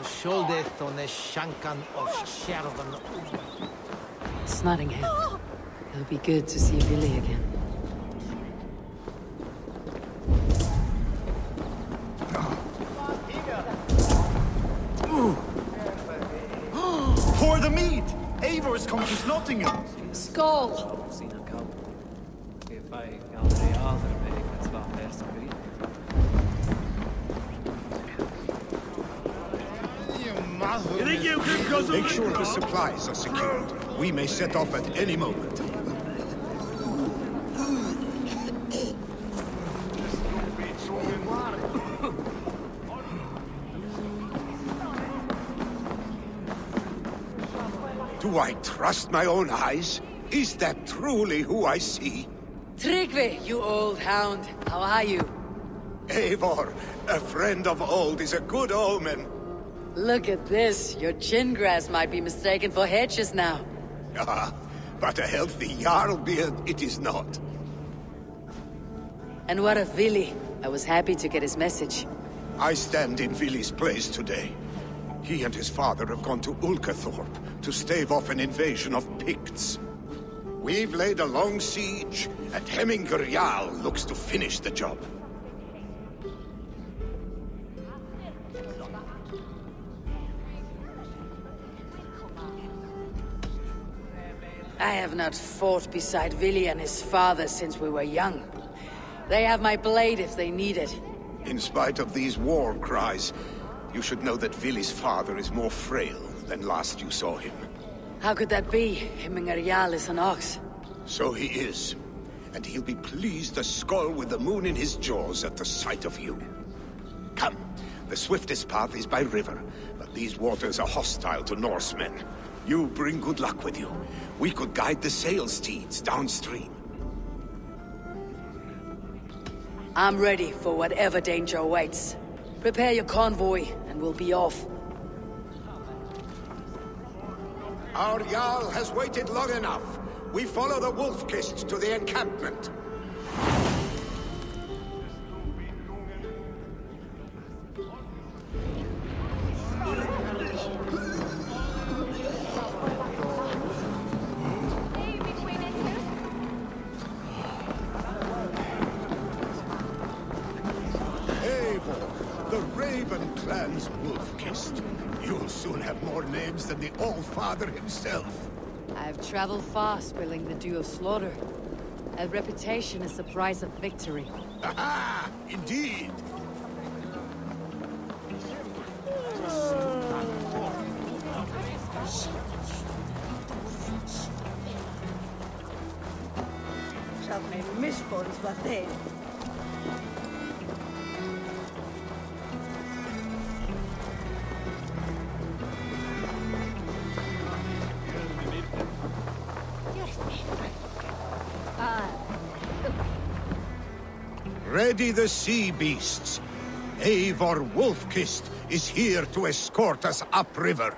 Sholdeth on the Shankan of Shervan. It's Nottingham. It'll be good to see Billy again. Pour the meat! Eivor's come to Nottingham! Skull! Make sure the supplies are secured. We may set off at any moment. Do I trust my own eyes? Is that truly who I see? Tryggvi, you old hound. How are you? Eivor, a friend of old is a good omen. Look at this. Your chin grass might be mistaken for hedges now. Ah, but a healthy Jarl beard it is not. And what of Vili? I was happy to get his message. I stand in Vili's place today. He and his father have gone to Ulkathorpe to stave off an invasion of Picts. We've laid a long siege, and Hemminger Jarl looks to finish the job. I have not fought beside Vili and his father since we were young. They have my blade if they need it. In spite of these war cries, you should know that Vili's father is more frail than last you saw him. How could that be? Hemminger Jarl is an ox. So he is. And he'll be pleased as Skull with the moon in his jaws at the sight of you. Come, the swiftest path is by river, but these waters are hostile to Norsemen. You bring good luck with you. We could guide the sail steeds downstream. I'm ready for whatever danger awaits. Prepare your convoy, and we'll be off. Our Jarl has waited long enough. We follow the Wolf-Kissed to the encampment. The Raven clan's Wolf-Kissed. You'll soon have more names than the All-Father himself. I've traveled far, spilling the dew of slaughter. A reputation is the price of victory. Aha! Indeed! Zat mijn misbons wat deed. Ready the sea beasts. Eivor Wolf-Kissed is here to escort us upriver.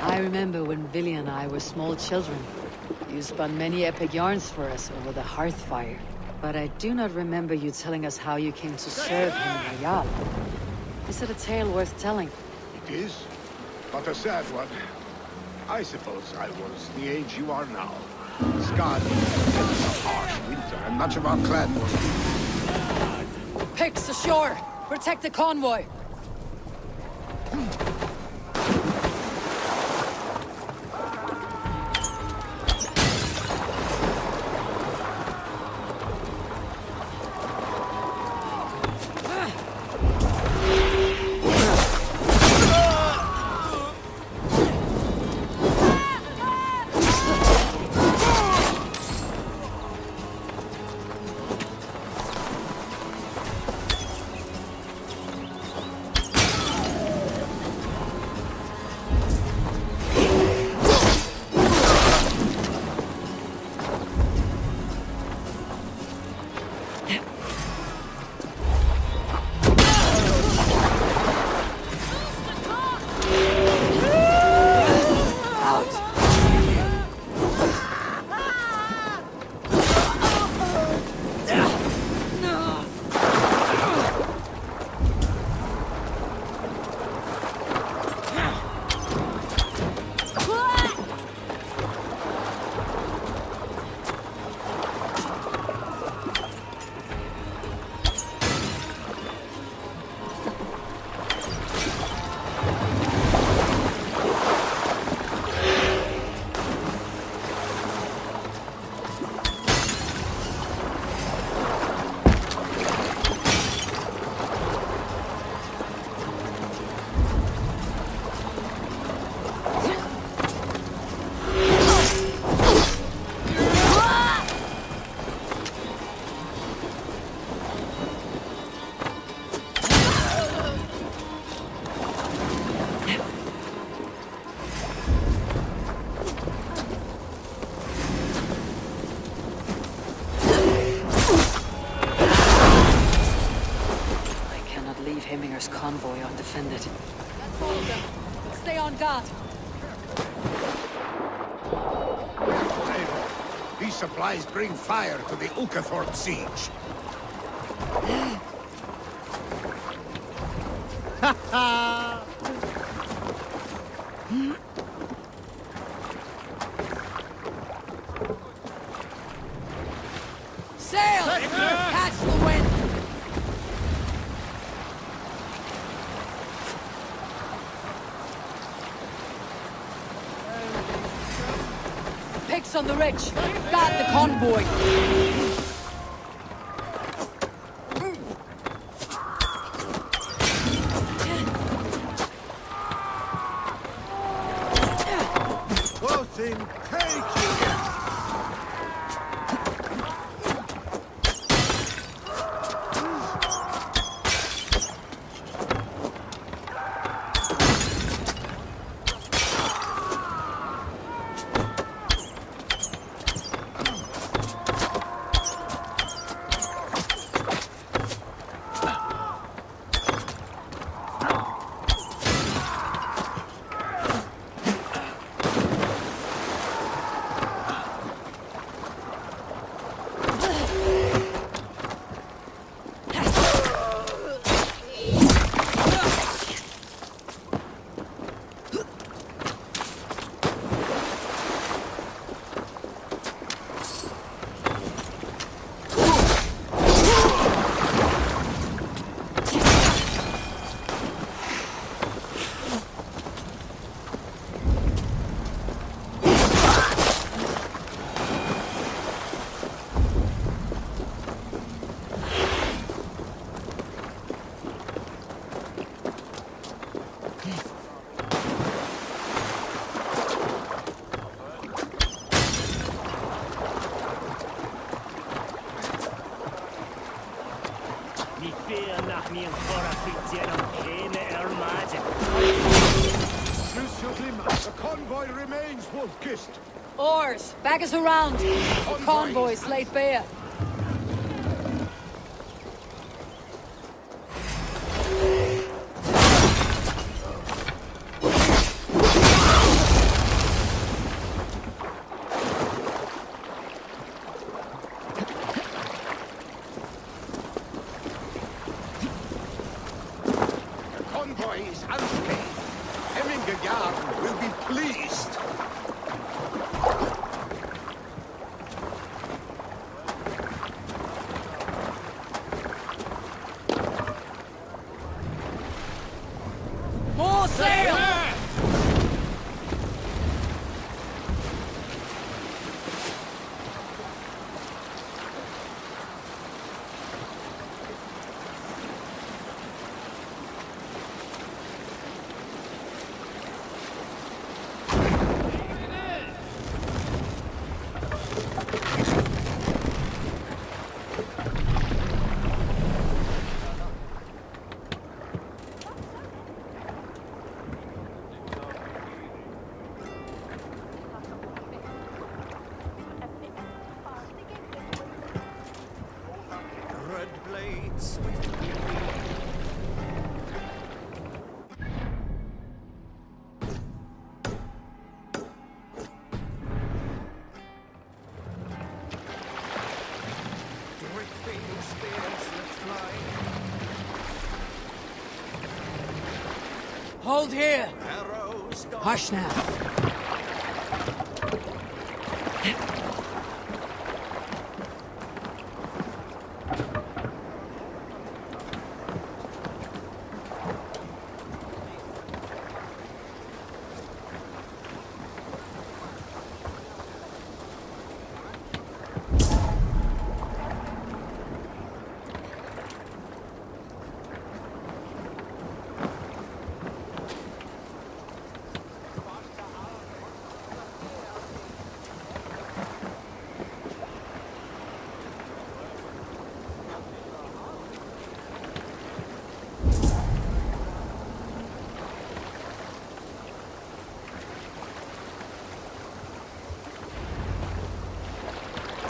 I remember when Vili and I were small children. You spun many epic yarns for us over the hearth fire. But I do not remember you telling us how you came to serve him in Jarl. Is it a tale worth telling? It is, but a sad one. I suppose I was the age you are now. Scarred with a harsh winter, and much of our clan was... Picts ashore! Protect the convoy! Empire's convoy undefended. That's all of them. But stay on guard. These supplies bring fire to the Ukathorpe siege. Ha ha! Sail! Catch the wind! Picks on the ridge. Guard the convoy. Boating, take it! The convoy remains, Wolf-Kissed. Oars! Back us around! The convoy's laid bare. Convoy is unscathed. Hemminge will be pleased. More sail! Hold here! Hush now.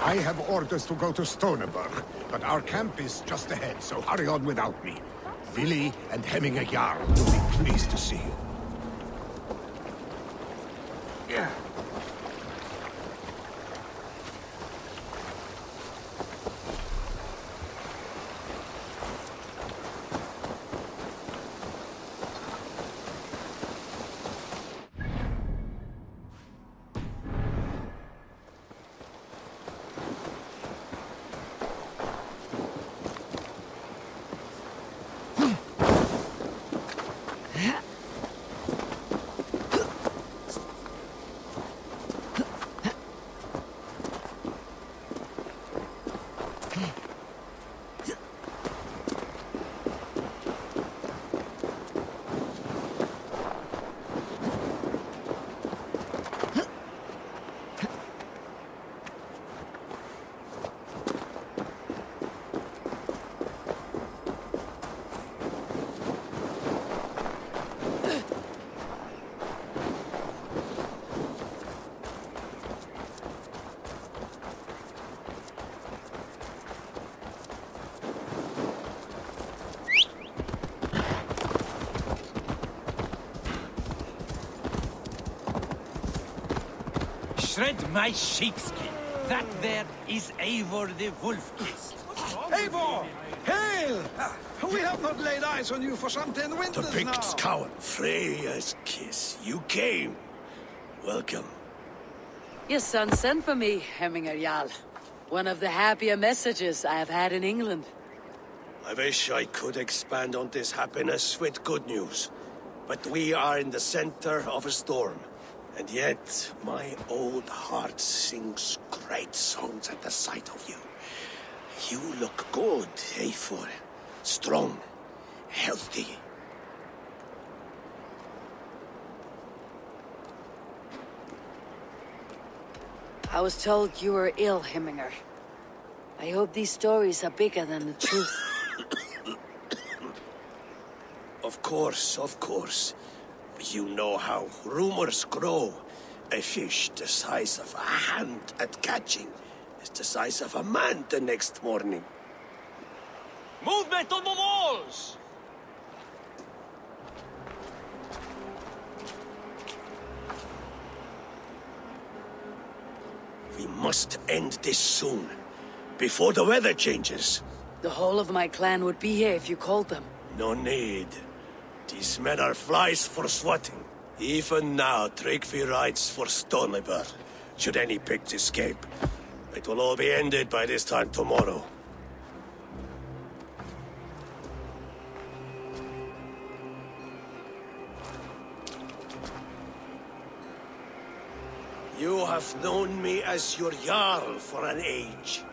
I have orders to go to Stoneberg, but our camp is just ahead, so hurry on without me. Vili and Hemminger Jarl will be pleased to see you. Yeah. Shred my sheepskin. That there is Eivor the Wolf-Kissed. Eivor! Hail! We have not laid eyes on you for some 10 winters The Pict's now. coward, Freya's kiss. You came. Welcome. Your son sent for me, Hemminger Jarl. One of the happier messages I have had in England. I wish I could expand on this happiness with good news. But we are in the center of a storm. And yet, my old heart sings great songs at the sight of you. You look good, Eivor. Strong, healthy. I was told you were ill, Hemminger. I hope these stories are bigger than the truth. Of course, of course. You know how rumors grow. A fish the size of a hand at catching is the size of a man the next morning. Movement on the walls! We must end this soon, before the weather changes. The whole of my clan would be here if you called them. No need. These men are flies for swatting. Even now, Tryggvi rides for Stonebur. Should any Picts escape, it will all be ended by this time tomorrow. You have known me as your Jarl for an age.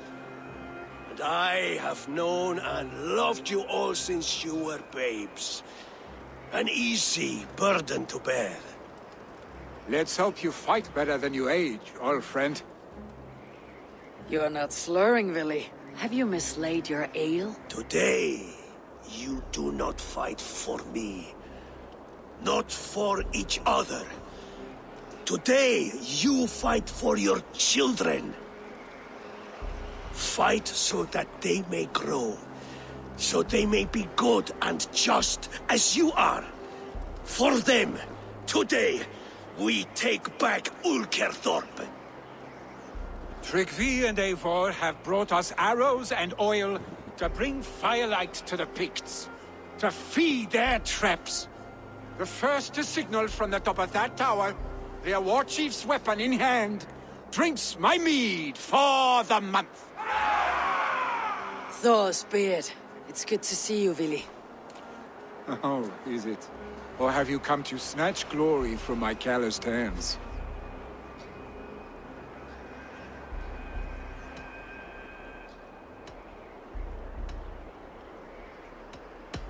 And I have known and loved you all since you were babes. An easy burden to bear. Let's hope you fight better than you age, old friend. You're not slurring, Vili. Have you mislaid your ale? Today, you do not fight for me. Not for each other. Today, you fight for your children. Fight so that they may grow. So they may be good and just as you are. For them, today, we take back Ulkerthorpe. Tryggvi and Eivor have brought us arrows and oil to bring firelight to the Picts, to feed their traps. The first to signal from the top of that tower, their war chief's weapon in hand, drinks my mead for the month. Thor's beard. It's good to see you, Vili. Oh, is it? Or have you come to snatch glory from my calloused hands?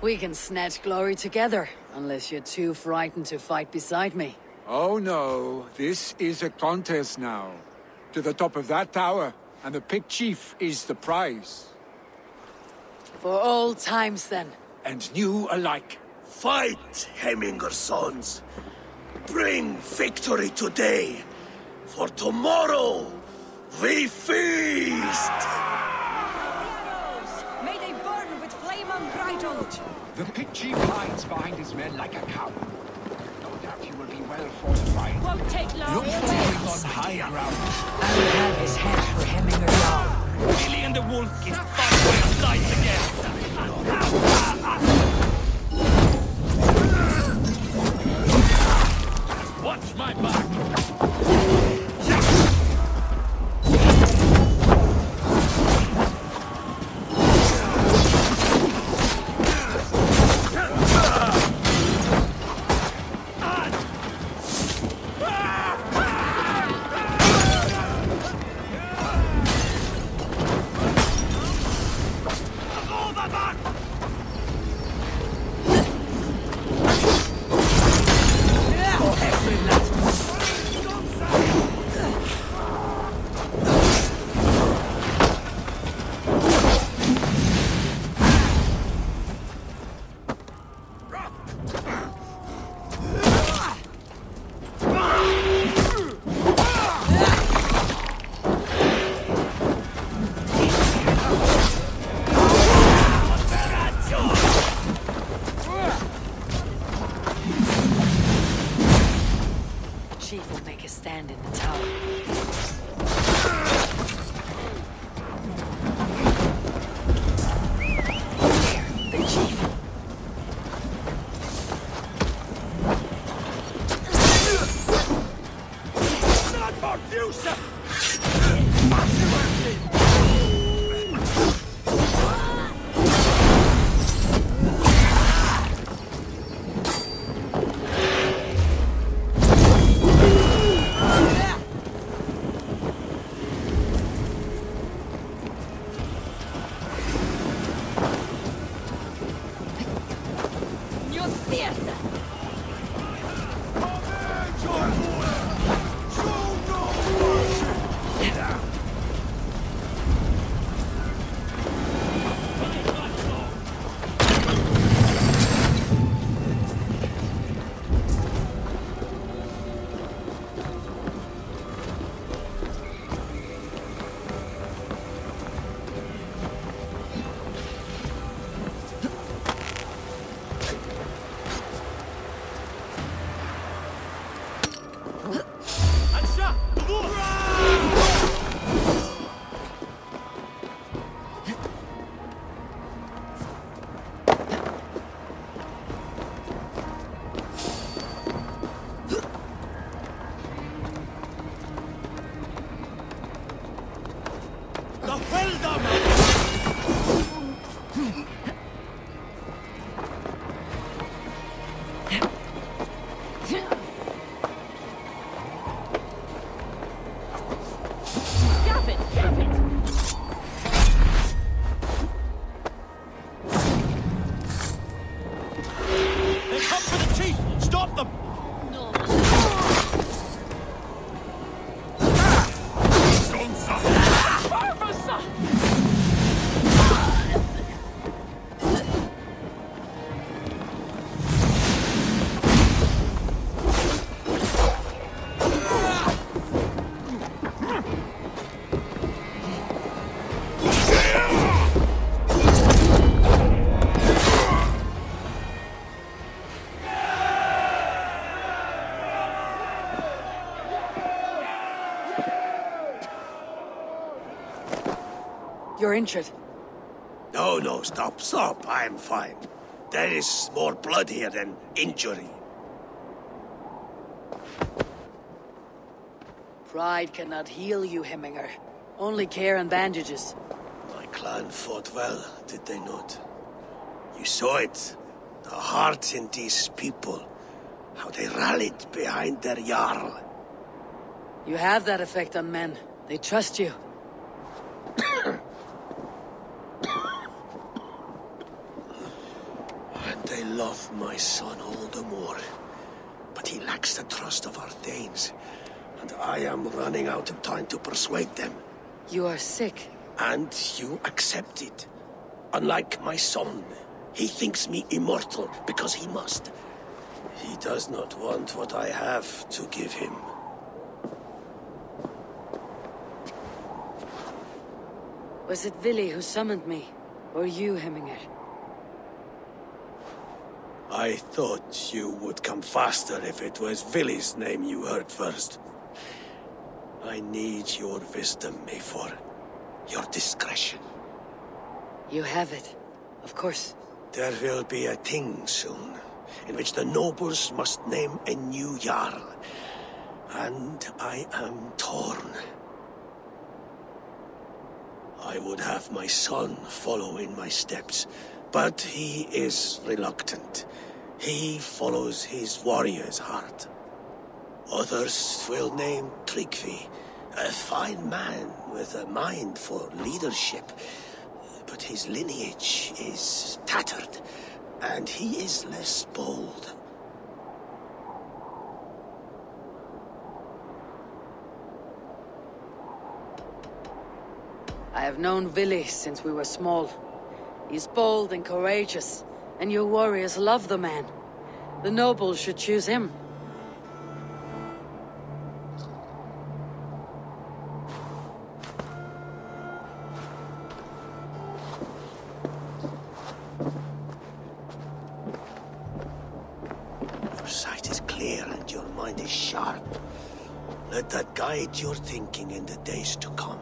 We can snatch glory together, unless you're too frightened to fight beside me. Oh no, this is a contest now. To the top of that tower, and the Pict Chief is the prize. For old times, then. And new alike. Fight, Hemminger sons. Bring victory today. For tomorrow, we feast! May they burn with flame unbridled! The pit chief hides behind his men like a coward. No doubt he will be well fortified. Won't take long. Look for him on high ground. I will have his head for hemming her down. Billy and the wolf is fight by our sides again. Watch my back. Chief will make a stand in the tower. There, the chief. Not for you, sir! You're injured. No, stop. I'm fine. There is more blood here than injury. Pride cannot heal you, Hemminger. Only care and bandages. My clan fought well, did they not? You saw it. The heart in these people. How they rallied behind their Jarl. You have that effect on men. They trust you. And they love my son all the more. But he lacks the trust of our Danes. And I am running out of time to persuade them. You are sick. And you accept it. Unlike my son, he thinks me immortal because he must. He does not want what I have to give him. Was it Vili who summoned me? Or you, Hemminger? I thought you would come faster if it was Villy's name you heard first. I need your wisdom, Mayfor. Your discretion. You have it. Of course. There will be a thing soon, in which the nobles must name a new Jarl. And I am torn. I would have my son follow in my steps, but he is reluctant. He follows his warrior's heart. Others will name Tryggvi, a fine man with a mind for leadership. But his lineage is tattered, and he is less bold. I have known Vili since we were small. He's bold and courageous, and your warriors love the man. The nobles should choose him. Your sight is clear and your mind is sharp. Let that guide your thinking in the days to come.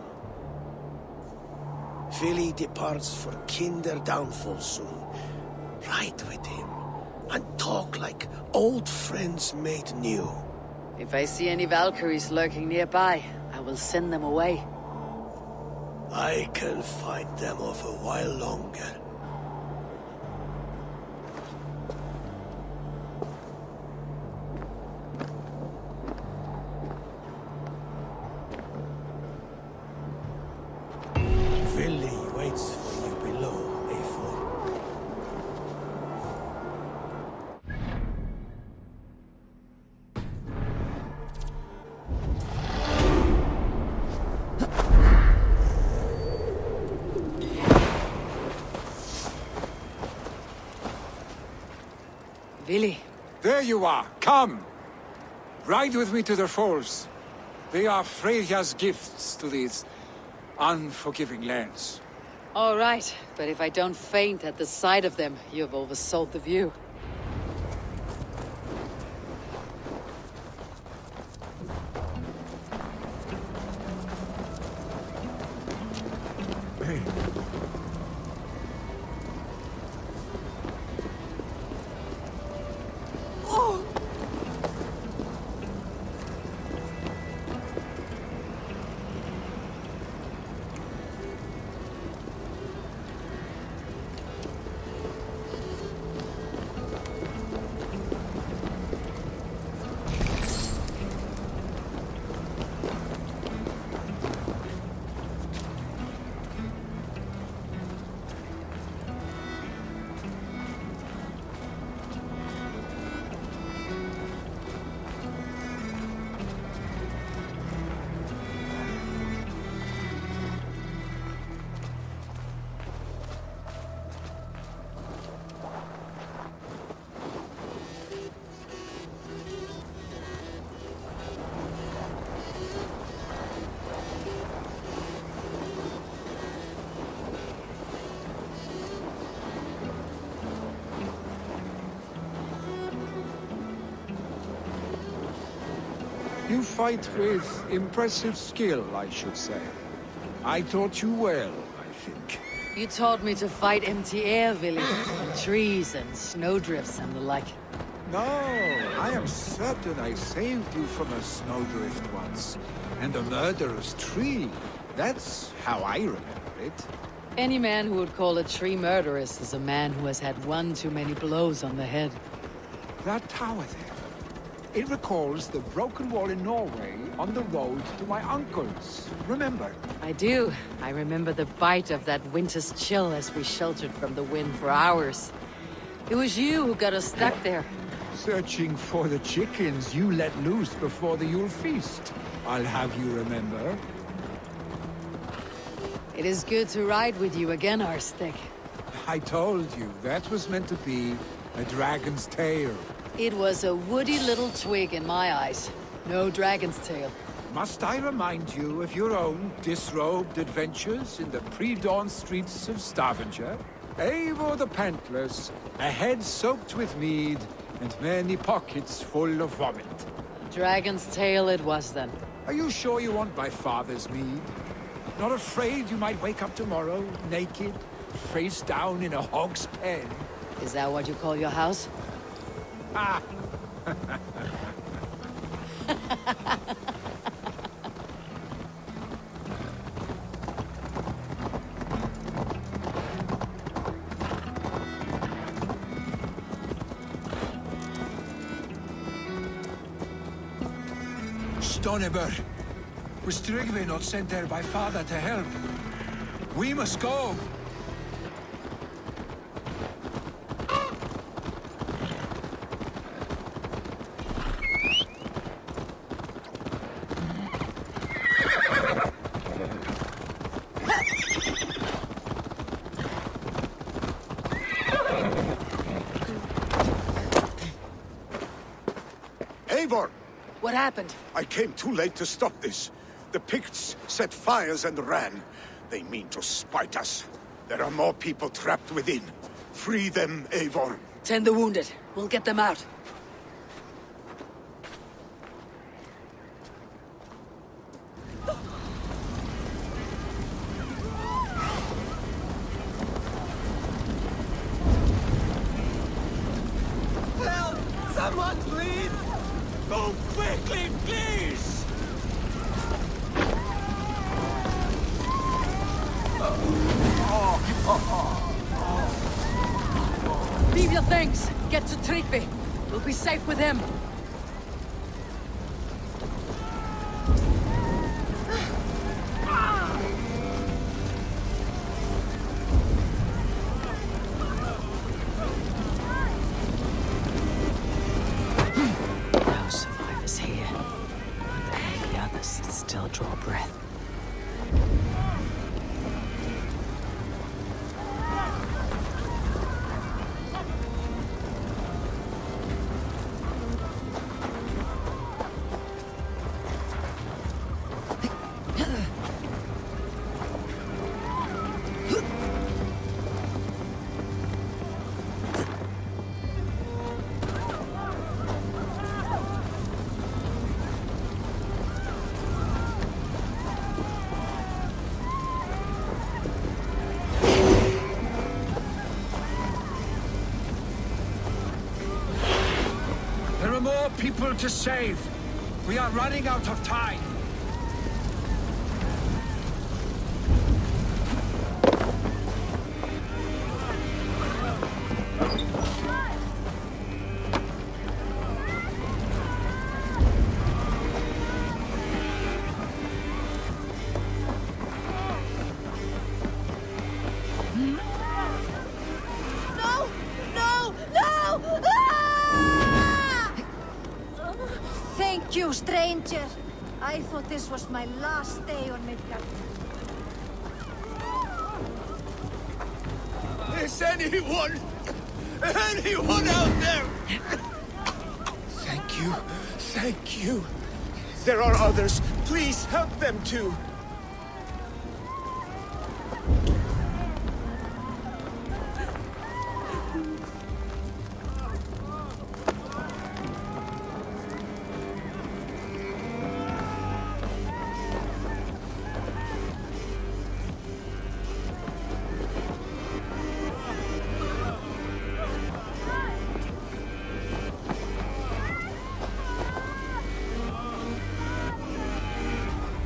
Vili departs for kinder downfall soon. Ride with him, and talk like old friends made new. If I see any Valkyries lurking nearby, I will send them away. I can fight them off a while longer. Vili waits for you below, Mayfor. Vili. There you are. Come. Ride with me to the falls. They are Freya's gifts to these unforgiving lands. All right, but if I don't faint at the sight of them, you've oversold the view. Hey. You fight with impressive skill, I should say. I taught you well, I think. You taught me to fight empty air, Vili. And trees and snowdrifts and the like. No, I am certain I saved you from a snowdrift once. And a murderous tree. That's how I remember it. Any man who would call a tree murderous is a man who has had one too many blows on the head. That tower there. It recalls the broken wall in Norway on the road to my uncle's. Remember? I do. I remember the bite of that winter's chill as we sheltered from the wind for hours. It was you who got us stuck there. Searching for the chickens you let loose before the Yule feast. I'll have you remember. It is good to ride with you again, Arstic. I told you, that was meant to be a dragon's tail. It was a woody little twig in my eyes. No dragon's tail. Must I remind you of your own disrobed adventures in the pre-dawn streets of Stavanger? Eivor the Pantless, a head soaked with mead, and many pockets full of vomit. Dragon's tail it was then. Are you sure you want my father's mead? Not afraid you might wake up tomorrow, naked, face down in a hog's pen? Is that what you call your house? Ah! Stoneber, was Tryggvi not sent there by father to help? We must go! Eivor! What happened? I came too late to stop this. The Picts set fires and ran. They mean to spite us. There are more people trapped within. Free them, Eivor. Tend the wounded. We'll get them out. Help! Someone, please! Go quickly, please! Leave your things. Get to Tryggvi. We'll be safe with him. No survivors here. Wonder how the others still draw breath. There are more people to save. We are running out of time. No! No! No! Ah! Thank you, stranger. I thought this was my last day on Midgard. Is anyone out there? Thank you. Thank you. There are others. Please help them too.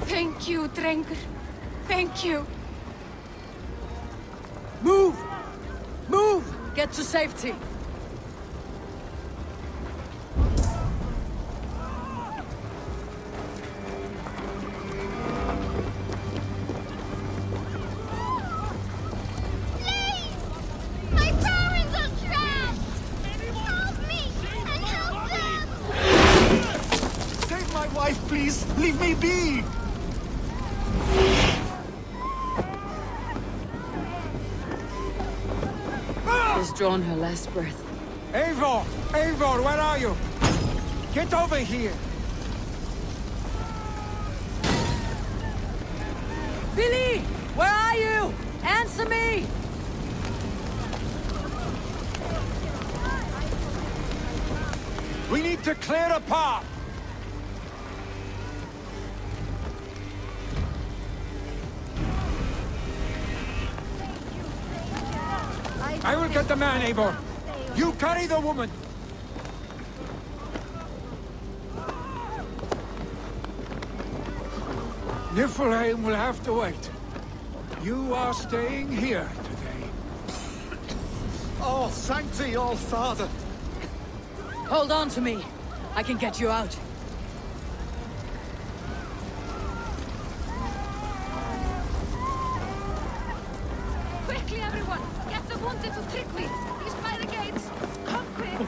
Thank you, Drengur. Thank you. Move! Move! Get to safety. My parents are trapped! Help me! And help them! Save my wife, please. Leave me be. She's drawn her last breath. Eivor! Eivor, where are you? Get over here! Billy! Where are you? Answer me! We need to clear a path! I will get the man, Eivor. You carry the woman. Niflheim will have to wait. You are staying here today. Oh, Sancti, All Father! Hold on to me. I can get you out. Quickly, everyone! Get the wounded to Tryggvi! He's by the gates! Come quick!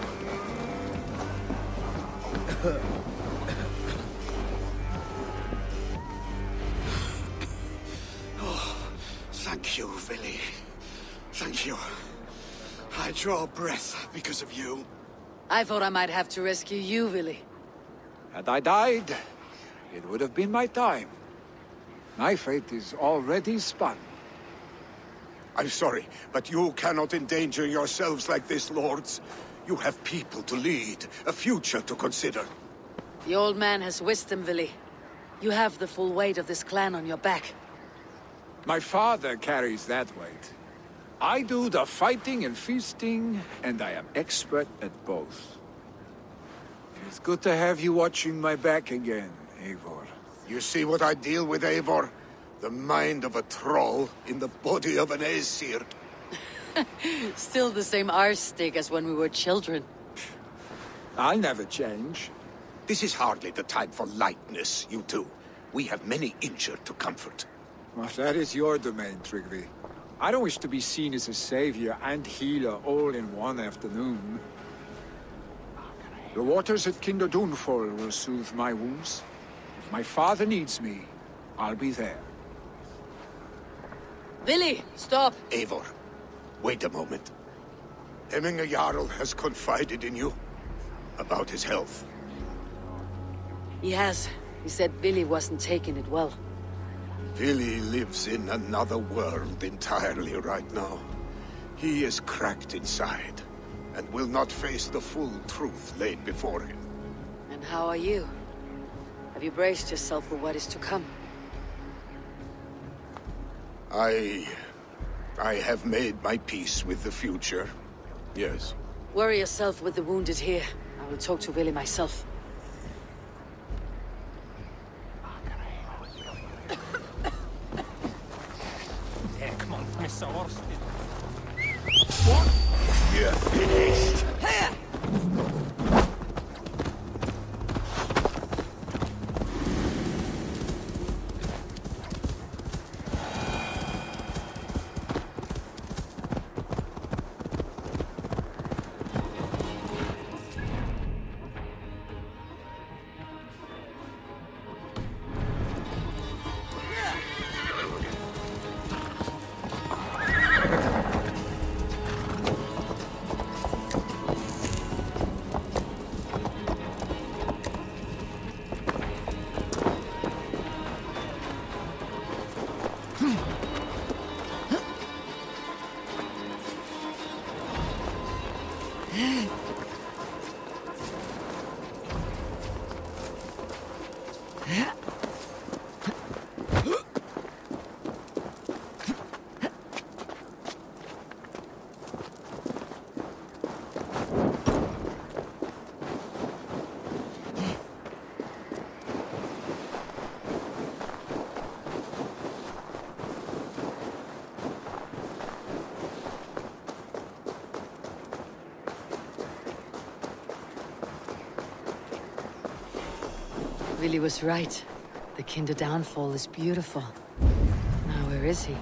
Thank you, Vili. Thank you. I draw breath because of you. I thought I might have to rescue you, Billy. Had I died, it would have been my time. My fate is already spun. I'm sorry, but you cannot endanger yourselves like this, lords. You have people to lead, a future to consider. The old man has wisdom, Billy. You have the full weight of this clan on your back. My father carries that weight. I do the fighting and feasting, and I am expert at both. It's good to have you watching my back again, Eivor. You see what I deal with, Eivor? The mind of a troll in the body of an Aesir. Still the same arse stick as when we were children. I'll never change. This is hardly the time for lightness, you two. We have many injured to comfort. Well, that is your domain, Tryggvi. I don't wish to be seen as a savior and healer all in one afternoon. The waters at Kinderdunfol will soothe my wounds. If my father needs me, I'll be there. Billy, stop! Eivor, wait a moment. Hemminger Jarl has confided in you about his health. He has. He said Billy wasn't taking it well. Vili lives in another world entirely right now. He is cracked inside, and will not face the full truth laid before him. And how are you? Have you braced yourself for what is to come? I have made my peace with the future, yes. Worry yourself with the wounded here. I will talk to Billy myself. You're finished. Billy was right. The Kinder downfall is beautiful. Now where is he?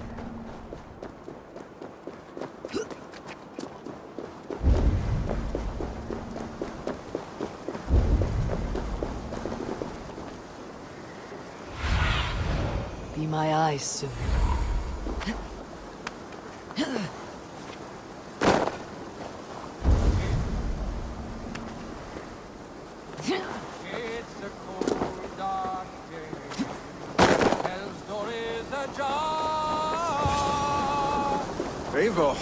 Be my eyes soon. It's a cold, dark day. Hell's door is ajar. Eivor,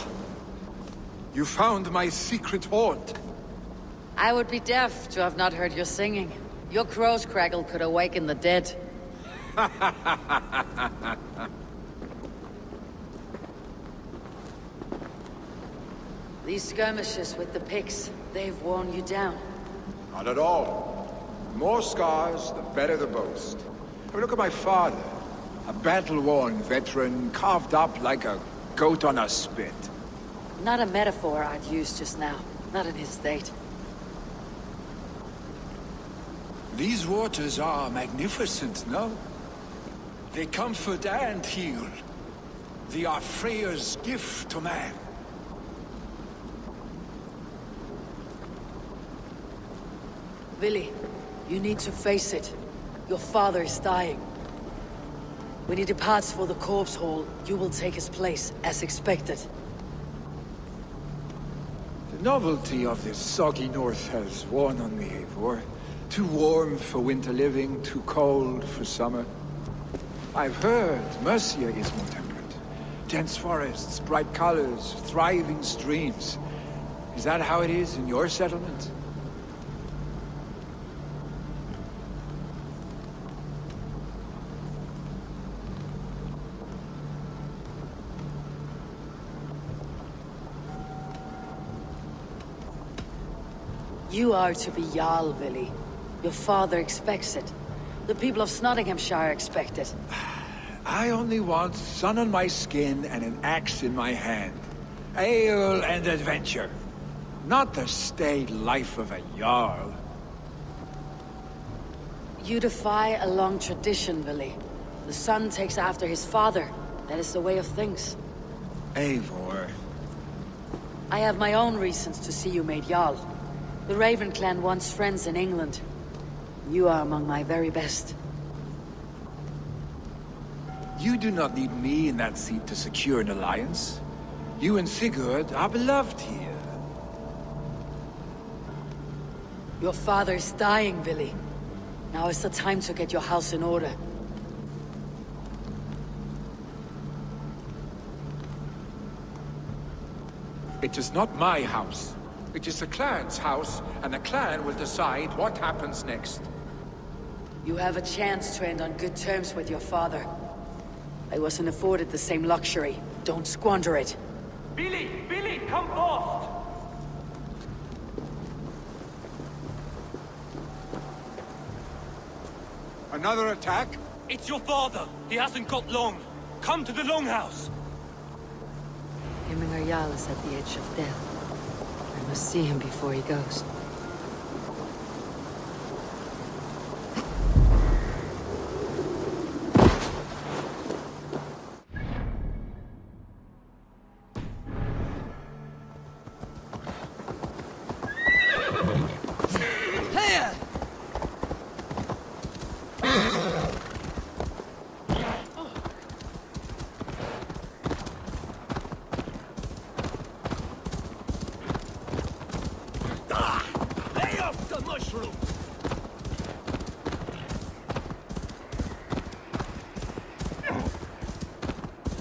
you found my secret haunt. I would be deaf to have not heard your singing. Your crow's crackle could awaken the dead. These skirmishes with the Picts, they've worn you down. Not at all. The more scars, the better the boast. I mean, look at my father. A battle-worn veteran, carved up like a goat on a spit. Not a metaphor I'd use just now. Not in his state. These waters are magnificent, no? They comfort and heal. They are Freya's gift to man. Vili, you need to face it. Your father is dying. When he departs for the corpse hall, you will take his place, as expected. The novelty of this soggy north has worn on me, Eivor. Too warm for winter living, too cold for summer. I've heard Mercia is more temperate. Dense forests, bright colors, thriving streams. Is that how it is in your settlement? You are to be Jarl, Vili. Your father expects it. The people of Nottinghamshire expect it. I only want sun on my skin and an axe in my hand. Ale and adventure. Not the staid life of a Jarl. You defy a long tradition, Vili. The son takes after his father. That is the way of things. Eivor. I have my own reasons to see you made Jarl. The Raven clan wants friends in England. You are among my very best. You do not need me in that seat to secure an alliance. You and Sigurd are beloved here. Your father is dying, Vili. Now is the time to get your house in order. It is not my house. It is the clan's house, and the clan will decide what happens next. You have a chance to end on good terms with your father. I wasn't afforded the same luxury. Don't squander it. Billy! Billy, come fast! Another attack? It's your father. He hasn't got long. Come to the Longhouse. Himmingar Jarl is at the edge of death. I must see him before he goes.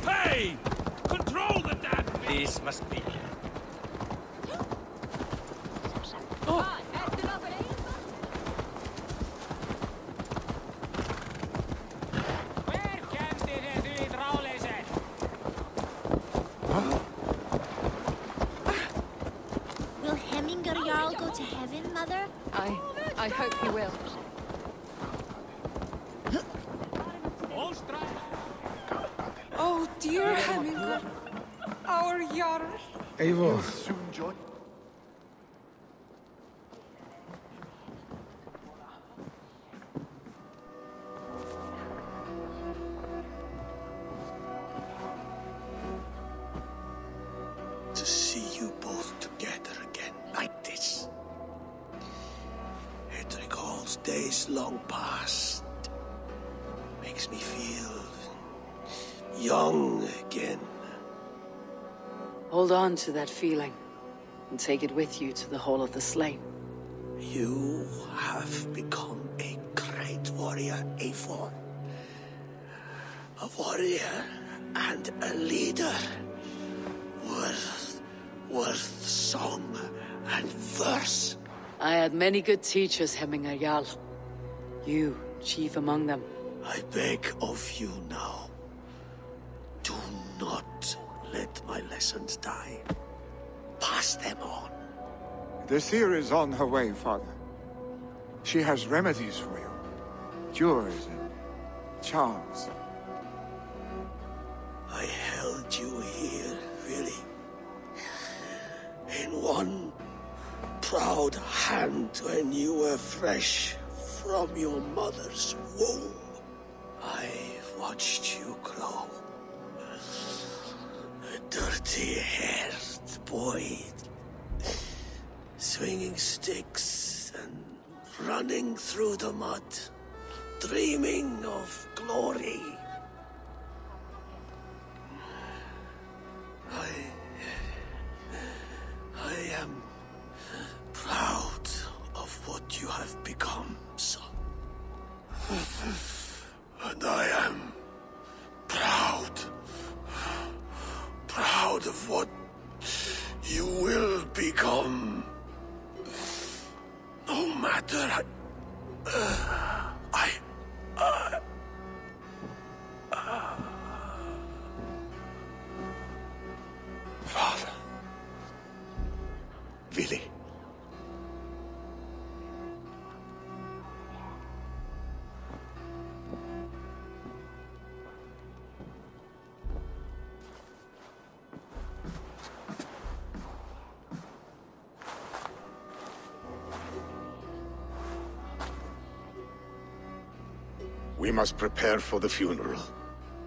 Hey! Control the damn beast! This must be... Will Hemminger Jarl go to heaven, Mother? I hope he will. Oh, dear Hemminger. Our Jarl. Eivor. To see you both together again like this. It recalls days long past. Makes me feel young again. Hold on to that feeling, and take it with you to the Hall of the Slain. You have become a great warrior, Eivor. A warrior and a leader. had many good teachers, Hemminger Jarl. You, chief among them. I beg of you now. Do not let my lessons die. Pass them on. The seer is on her way, Father. She has remedies for you. Cures and charms. I held you here, really. In one proud hand when you were fresh from your mother's womb. I've watched you grow. A dirty-haired boy, swinging sticks and running through the mud, dreaming of glory. I am proud of what you have become, son. And I am proud of what you will become. No matter Father. Vili. We must prepare for the funeral.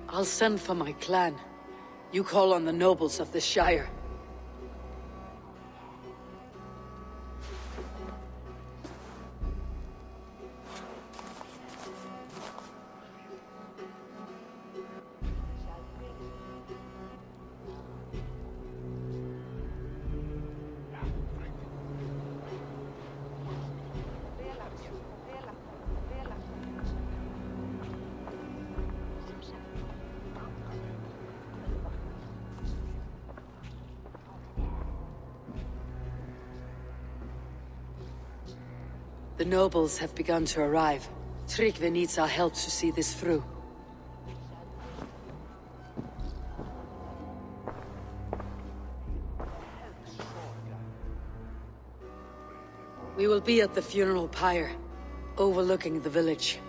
I'll send for my clan. You call on the nobles of the Shire. The nobles have begun to arrive. Tryggvi needs our help to see this through. We will be at the funeral pyre, overlooking the village.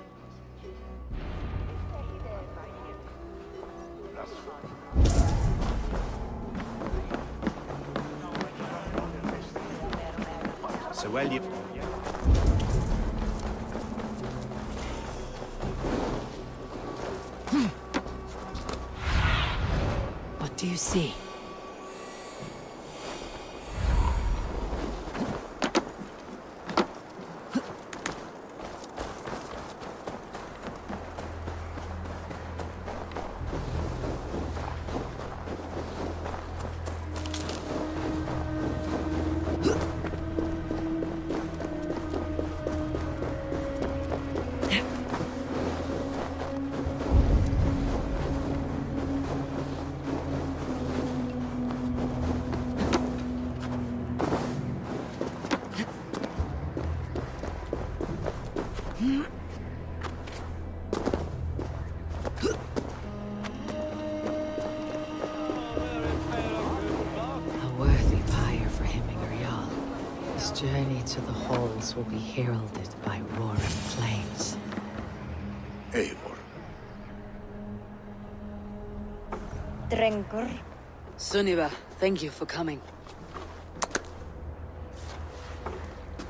So well you... What do you see? Journey to the halls will be heralded by roaring flames. Eivor. Drengur. Sunniva, thank you for coming.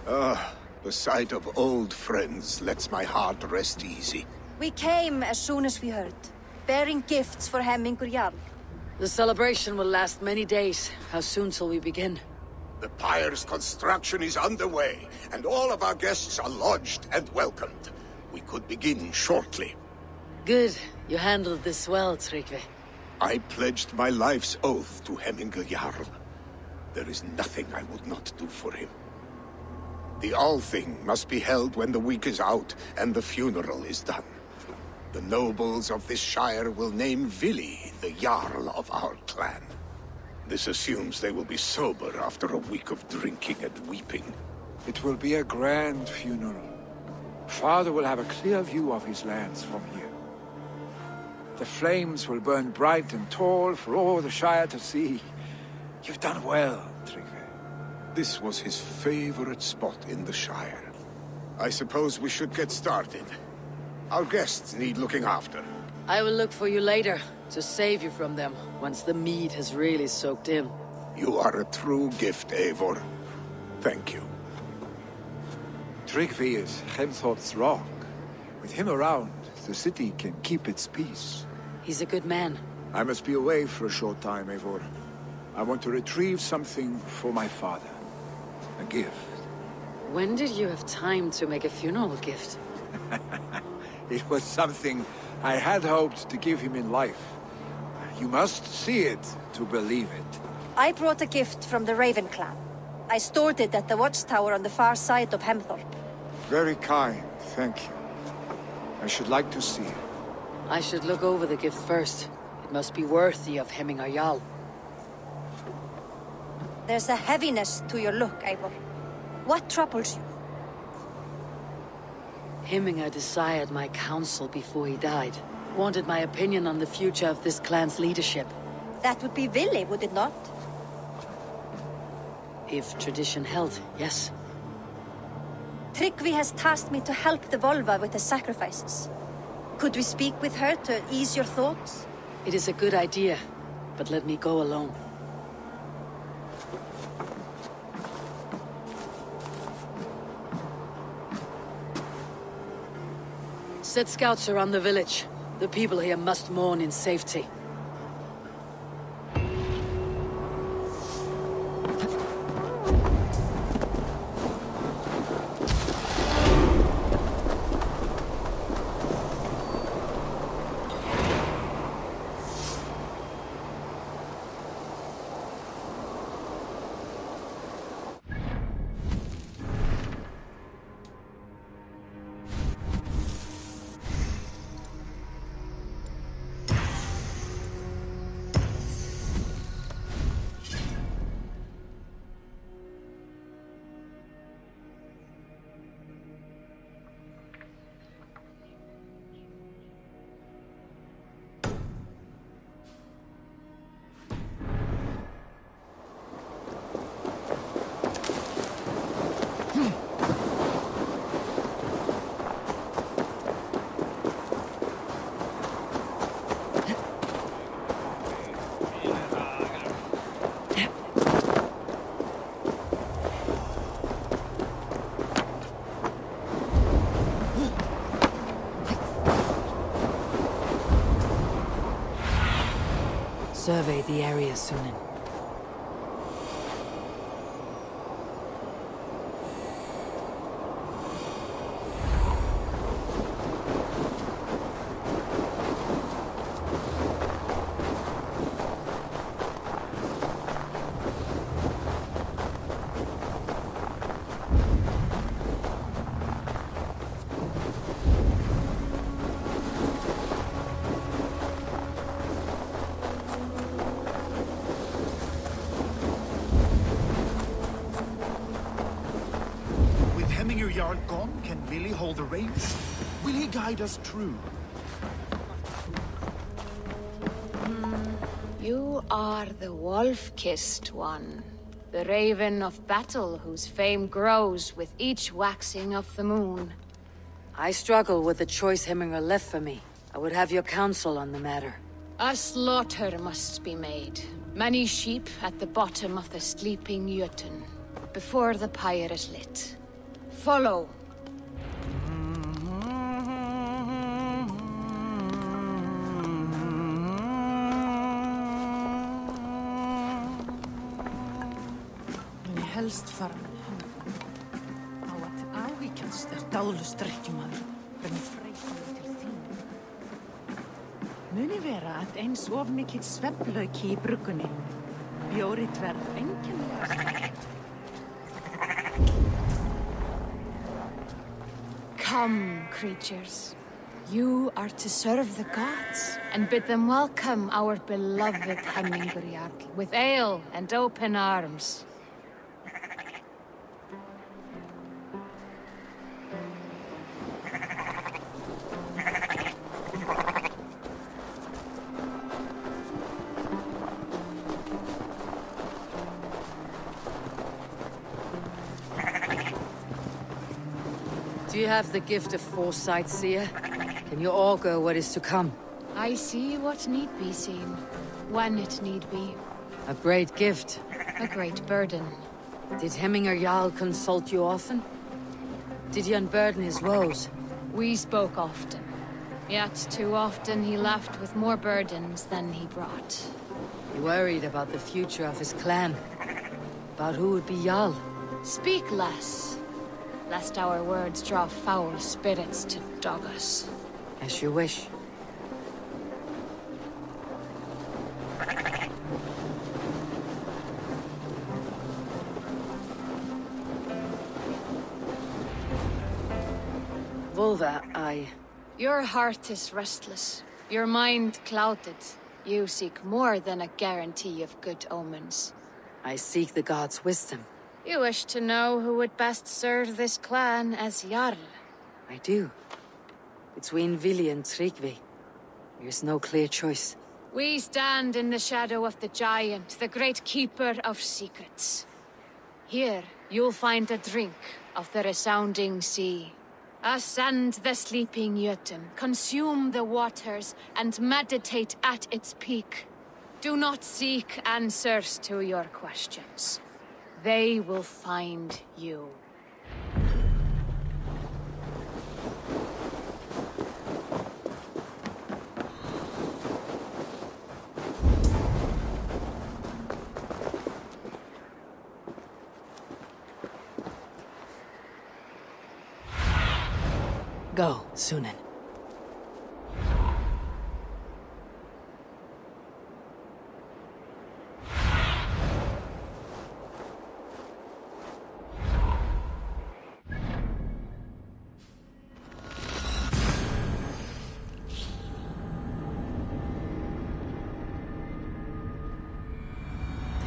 The sight of old friends lets my heart rest easy. We came as soon as we heard, bearing gifts for Hemmingur Jarl. The celebration will last many days. How soon till we begin? The pyre's construction is underway, and all of our guests are lodged and welcomed. We could begin shortly. Good. You handled this well, Tryggvi. I pledged my life's oath to Hemmingur Jarl. There is nothing I would not do for him. The Althing must be held when the week is out and the funeral is done. The nobles of this shire will name Vili the Jarl of our clan. This assumes they will be sober after a week of drinking and weeping. It will be a grand funeral. Father will have a clear view of his lands from here. The flames will burn bright and tall for all the Shire to see. You've done well, Tryggvi. This was his favorite spot in the Shire. I suppose we should get started. Our guests need looking after. I will look for you later, to save you from them, once the mead has really soaked in. You are a true gift, Eivor. Thank you. Tryggvi is Hemthorpe's rock. With him around, the city can keep its peace. He's a good man. I must be away for a short time, Eivor. I want to retrieve something for my father. A gift. When did you have time to make a funeral gift? It was something I had hoped to give him in life. You must see it to believe it. I brought a gift from the Raven clan. I stored it at the watchtower on the far side of Hemthorpe. Very kind, thank you. I should like to see it. I should look over the gift first. It must be worthy of Hemming Jarl. There's a heaviness to your look, Eivor. What troubles you? Hemminger desired my counsel before he died. Wanted my opinion on the future of this clan's leadership. That would be Vili, would it not? If tradition held, yes. Tryggvi has tasked me to help the Volva with the sacrifices. Could we speak with her to ease your thoughts? It is a good idea, but let me go alone. Set scouts around the village. The people here must mourn in safety. Survey the area, Sunan. Jarl gone, can Vili hold the reins? Will he guide us true? You are the wolf-kissed one. The raven of battle whose fame grows with each waxing of the moon. I struggle with the choice Hemminger left for me. I would have your counsel on the matter. A slaughter must be made. Many sheep at the bottom of the sleeping Jötun, before the pyre is lit. Follow. Helst fara á að áhyggjast dáðlust drykkjumaður fremur freistandi til þín. Muni vera að eins of mikill svefnlauki í bruggunni. Bjórið verð einkennilega. Come, creatures. You are to serve the gods and bid them welcome our beloved Hemmingur Jarl with ale and open arms. Do you have the gift of foresight, seer? Can you augur what is to come? I see what need be seen, when it need be. A great gift. A great burden. Did Hemminger Jarl consult you often? Did he unburden his woes? We spoke often. Yet too often he left with more burdens than he brought. He worried about the future of his clan. About who would be Jarl. Speak less, lest our words draw foul spirits to dog us. As you wish. Volva, Your heart is restless, your mind clouded. You seek more than a guarantee of good omens. I seek the gods' wisdom. You wish to know who would best serve this clan as Jarl. I do. Between Vili and Tryggvi, there's no clear choice. We stand in the shadow of the giant, the great keeper of secrets. Here, you'll find a drink of the resounding sea. Ascend the sleeping Jotun, consume the waters, and meditate at its peak. Do not seek answers to your questions. They will find you. Go, Sunan.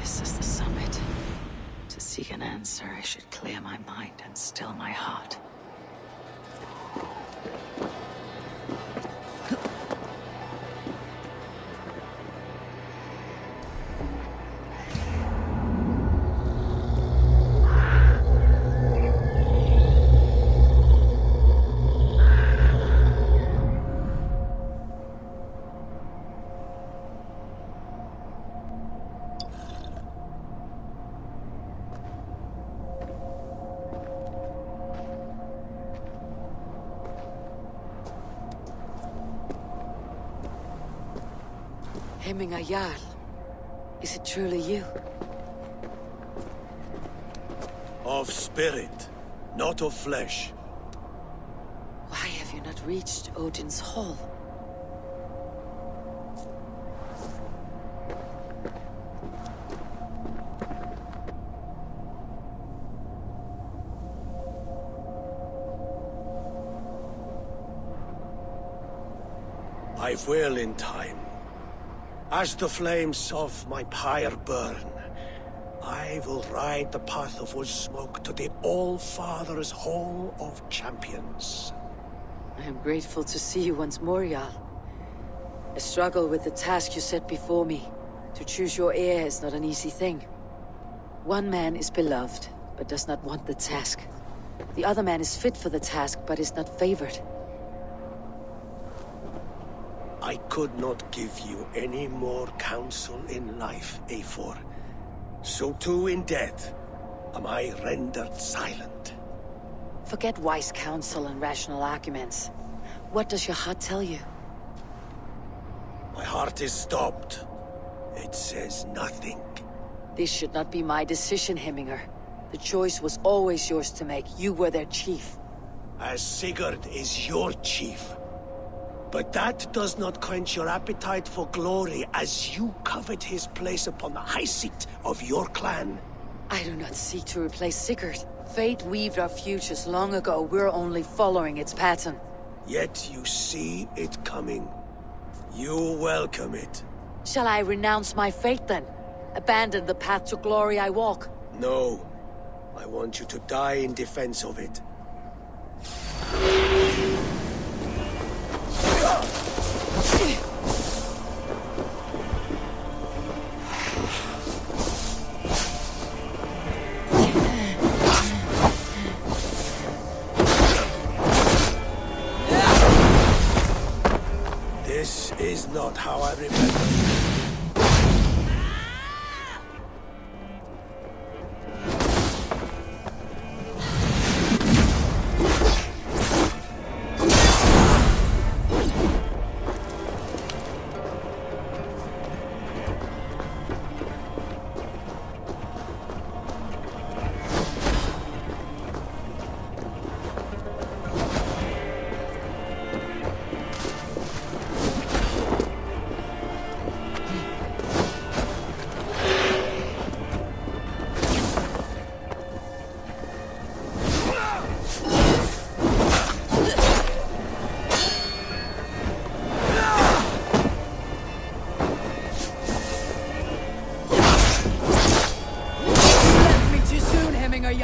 This is the summit. To seek an answer, I should clear my mind and still my heart. Hemminger Jarl, is it truly you? Of spirit, not of flesh. Why have you not reached Odin's Hall? I will in time. As the flames of my pyre burn, I will ride the path of wood smoke to the All-Father's Hall of Champions. I am grateful to see you once more, Jarl. I struggle with the task you set before me. To choose your heir is not an easy thing. One man is beloved, but does not want the task. The other man is fit for the task, but is not favored. I could not give you any more counsel in life, Eivor. So too in death am I rendered silent. Forget wise counsel and rational arguments. What does your heart tell you? My heart is stopped. It says nothing. This should not be my decision, Hemminger. The choice was always yours to make. You were their chief. As Sigurd is your chief. But that does not quench your appetite for glory as you covet his place upon the high seat of your clan. I do not seek to replace Sigurd. Fate weaved our futures long ago. We're only following its pattern. Yet you see it coming. You welcome it. Shall I renounce my fate then? Abandon the path to glory I walk? No. I want you to die in defense of it. not how I remember.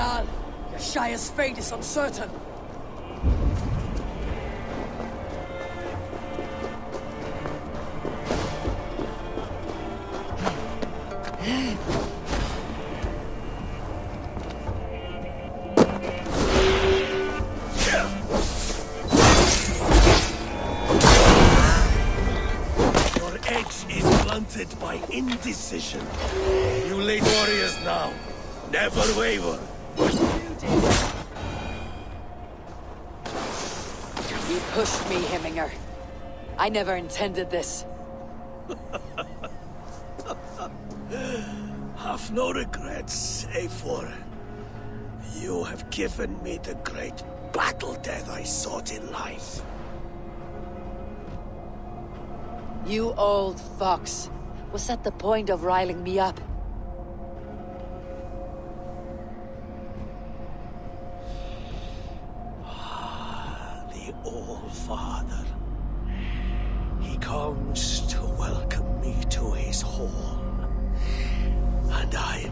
Jarl. Your Shire's fate is uncertain. Your edge is blunted by indecision. You lead warriors now. Never waver. You pushed me, Hemminger. I never intended this. Have no regrets, Eivor. You have given me the great battle death I sought in life. You old fox. Was that the point of riling me up? Father. He comes to welcome me to his hall. And I